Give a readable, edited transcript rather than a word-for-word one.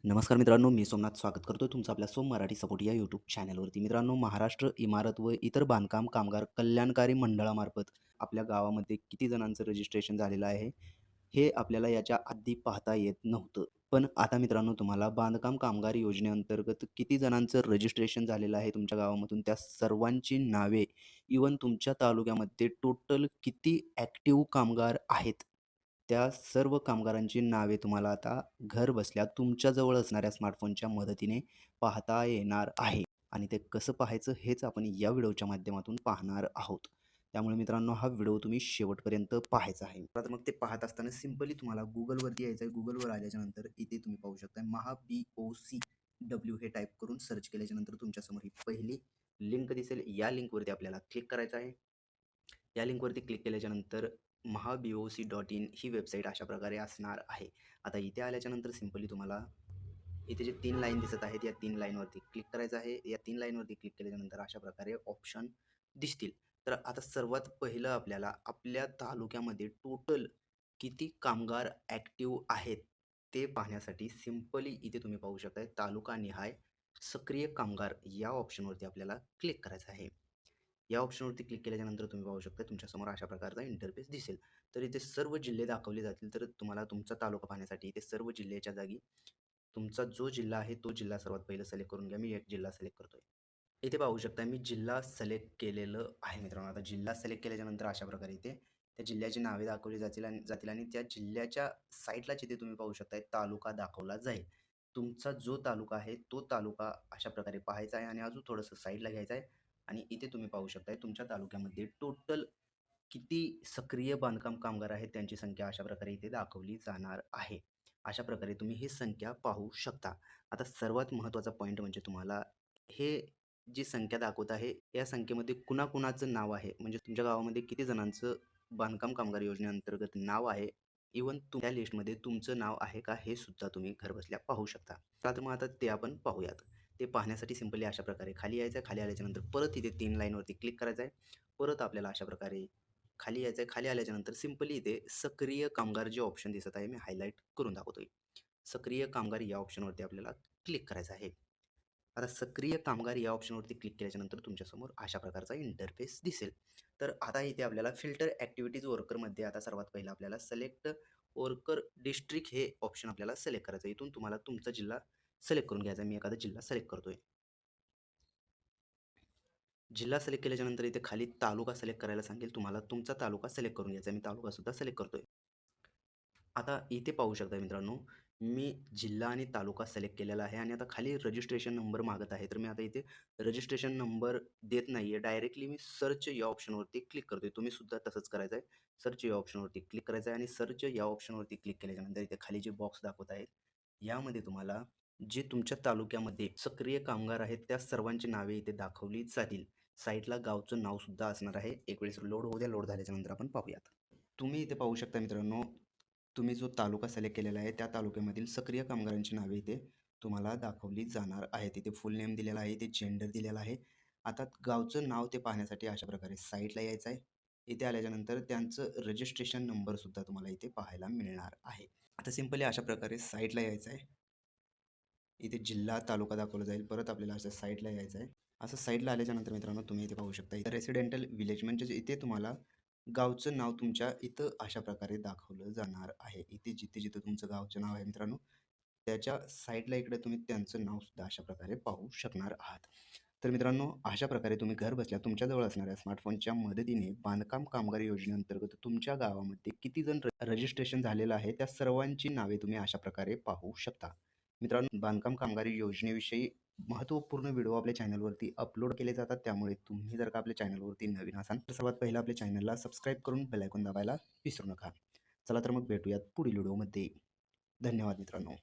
नमस्कार मित्रांनो, मी सोमनाथ स्वागत करतोय तुमचं आपल्या सोम मराठी सपोर्ट या यूट्यूब चॅनलवरती. मित्रांनो, महाराष्ट्र इमारत व इतर बांधकाम कामगार कल्याणकारी मंडळामार्फत आपल्या गावामध्ये किती जणांचं रजिस्ट्रेशन झालेलं आहे, हे आपल्याला याच्या आधी पाहता येत नव्हतं. पण आता मित्रांनो, तुम्हाला बांधकाम कामगार योजनेअंतर्गत किती जणांचं रजिस्ट्रेशन झालेलं आहे तुमच्या गावामधून, त्या सर्वांची नावे, इव्हन तुमच्या तालुक्यामध्ये टोटल किती ॲक्टिव्ह कामगार आहेत, त्या सर्व कामगारांची नावे तुम्हाला आता घरबसल्या तुमच्याजवळ असणाऱ्या स्मार्टफोनच्या मदतीने पाहता येणार आहे. आणि ते कसं पाहायचं हेच आपण या व्हिडिओच्या माध्यमातून पाहणार आहोत. त्यामुळे मित्रांनो, हा व्हिडिओ तुम्ही शेवटपर्यंत पाहायचा आहे. तर मग ते पाहत असताना सिंपली तुम्हाला Googleवरती यायचं आहे. Googleवर आल्याच्यानंतर इथे तुम्ही पाहू शकता BOCW हे टाईप करून सर्च केल्याच्यानंतर तुमच्यासमोर ही पहिली लिंक दिसेल. या लिंकवरती आपल्याला क्लिक करायचं आहे. या लिंकवरती क्लिक केल्याच्यानंतर mahaboc.in ही वेबसाईट अशा प्रकारे असणार आहे. आता इथे आल्याच्यानंतर सिंपली तुम्हाला इथे जे 3 लाईन दिसत आहेत, या 3 लाईनवरती क्लिक करायचं आहे. या 3 लाईनवरती क्लिक केल्याच्यानंतर अशा प्रकारे ऑप्शन दिसतील. तर आता सर्वात पहिलं आपल्याला आपल्या तालुक्यामध्ये टोटल किती कामगार ॲक्टिव्ह आहेत, ते पाहण्यासाठी सिंपली इथे तुम्ही पाहू शकता तालुकानिहाय सक्रिय कामगार या ऑप्शनवरती आपल्याला क्लिक करायचं आहे. या ऑप्शनवरती क्लिक केल्याच्यानंतर तुम्ही पाहू शकता तुमच्यासमोर अशा प्रकारचा इंटरफेस दिसेल. तर इथे सर्व जिल्हे दाखवले जातील. तर तुम्हाला तुमचा तालुका पाहण्यासाठी इथे सर्व जिल्ह्याच्या जागी तुमचा जो जिल्हा आहे तो जिल्हा सर्वात पहिलं सिलेक्ट करून घ्या. मी एक जिल्हा सिलेक्ट करतोय. इथे पाहू शकता मी जिल्हा सिलेक्ट केलेलं आहे मित्रांनो. आता जिल्हा सिलेक्ट केल्याच्यानंतर अशा प्रकारे इथे त्या जिल्ह्याची नावे दाखवली जातील आणि त्या जिल्ह्याच्या साईडला जिथे तुम्ही पाहू शकता तालुका दाखवला जाईल. तुमचा जो तालुका आहे तो तालुका अशा प्रकारे पाहायचा आहे आणि अजून थोडंसं साईडला घ्यायचं आहे आणि इथे तुम्ही पाहू शकता तुमच्या तालुक्यामध्ये टोटल किती सक्रिय बांधकाम कामगार आहेत त्यांची संख्या अशा प्रकारे इथे दाखवली जाणार आहे. अशा प्रकारे तुम्ही ही संख्या पाहू शकता. आता सर्वात महत्त्वाचा पॉईंट म्हणजे तुम्हाला हे जी संख्या दाखवत आहे, या संख्येमध्ये कुणाकुणाचं नाव आहे, म्हणजे तुमच्या गावामध्ये किती जणांचं बांधकाम कामगार योजनेअंतर्गत नाव आहे, इव्हन त्या लिस्टमध्ये तुमचं नाव आहे का, हे सुद्धा तुम्ही घरबसल्या पाहू शकता. तर मग आता ते आपण पाहूयात. ते पाहण्यासाठी सिंपली अशा प्रकारे खाली यायचं आहे. खाली आल्याच्यानंतर परत इथे 3 लाईनवरती क्लिक करायचं आहे. परत आपल्याला अशा प्रकारे खाली यायचं आहे. खाली आल्याच्यानंतर सिंपली इथे सक्रिय कामगार जे ऑप्शन दिसत आहे, मी हायलाइट करून दाखवतोय. सक्रिय कामगार या ऑप्शनवरती आपल्याला क्लिक करायचं आहे. आता सक्रिय कामगार या ऑप्शनवरती क्लिक केल्याच्यानंतर तुमच्यासमोर अशा प्रकारचा इंटरफेस दिसेल. तर आता इथे आपल्याला फिल्टर ॲक्टिव्हिटीज वर्करमध्ये आता सर्वात पहिलं आपल्याला सिलेक्ट वर्कर डिस्ट्रिक्ट हे ऑप्शन आपल्याला सिलेक्ट करायचं आहे. इथून तुम्हाला तुमचा जिल्हा सिलेक्ट करून घ्यायचा आहे. मी एखादा जिल्हा सिलेक्ट करतोय. जिल्हा सिलेक्ट केल्याच्यानंतर इथे खाली तालुका सिलेक्ट करायला सांगेल तुम्हाला. तुमचा तालुका सिलेक्ट करून घ्यायचा आहे. मी तालुकासुद्धा सिलेक्ट करतोय. आता इथे पाहू शकता मित्रांनो, मी जिल्हा आणि तालुका सिलेक्ट केलेला आहे आणि आता खाली रजिस्ट्रेशन नंबर मागत आहे. तर मी आता इथे रजिस्ट्रेशन नंबर देत नाही आहे. डायरेक्टली मी सर्च या ऑप्शनवरती क्लिक करतोय. तुम्ही सुद्धा तसंच करायचं आहे. सर्च या ऑप्शनवरती क्लिक करायचं आहे आणि सर्च या ऑप्शनवरती क्लिक केल्याच्यानंतर इथे खाली जे बॉक्स दाखवत आहेत, यामध्ये तुम्हाला जे तुमच्या तालुक्यामध्ये सक्रिय कामगार आहेत, त्या सर्वांची नावे इथे दाखवली जातील. साईडला गावचं नावसुद्धा असणार आहे. एक वेळेस लोड होऊ द्या. लोड झाल्याच्यानंतर आपण पाहूयात. तुम्ही इथे पाहू शकता मित्रांनो, तुम्ही जो तालुका सिलेक्ट केलेला आहे, त्या तालुक्यामधील सक्रिय कामगारांची नावे इथे तुम्हाला दाखवली जाणार आहेत. इथे फुल नेम दिलेला आहे, इथे जेंडर दिलेला आहे. आता गावचं नाव ते पाहण्यासाठी अशा प्रकारे साईडला यायचं आहे. इथे आल्याच्यानंतर त्यांचं रजिस्ट्रेशन नंबरसुद्धा तुम्हाला इथे पाहायला मिळणार आहे. आता सिंपली अशा प्रकारे साईडला यायचं आहे. इथे जिल्हा, तालुका दाखवला जाईल. परत आपल्याला असं साईडला यायचं आहे. असं साईडला आल्याच्यानंतर मित्रांनो, तुम्ही इथे पाहू शकता इथे रेसिडेंटल विलेज म्हणजे इथे तुम्हाला गावचं नाव तुमच्या इथं अशा प्रकारे दाखवलं जाणार आहे. इथे जिथे-जिथे तुमचं गावचं नाव आहे मित्रांनो, त्याच्या साईडला इकडे तुम्ही त्यांचं नावसुद्धा अशा प्रकारे पाहू शकणार आहात. तर मित्रांनो, अशा प्रकारे तुम्ही घरबसल्या तुमच्याजवळ असणाऱ्या स्मार्टफोनच्या मदतीने बांधकाम कामगार योजनेअंतर्गत तुमच्या गावामध्ये किती जण रजिस्ट्रेशन झालेलं आहे, त्या सर्वांची नावे तुम्ही अशा प्रकारे पाहू शकता. मित्रांनो, बांधकाम कामगार योजनेविषयी महत्त्वपूर्ण व्हिडिओ आपल्या चॅनलवरती अपलोड केले जातात. त्यामुळे तुम्ही जर का आपल्या चॅनलवरती नवीन असाल तर सर्वात पहिलं आपल्या चॅनलला सबस्क्राईब करून बेल आयकॉन दाबायला विसरू नका. चला तर मग भेटूयात पुढील व्हिडिओमध्ये. धन्यवाद मित्रांनो.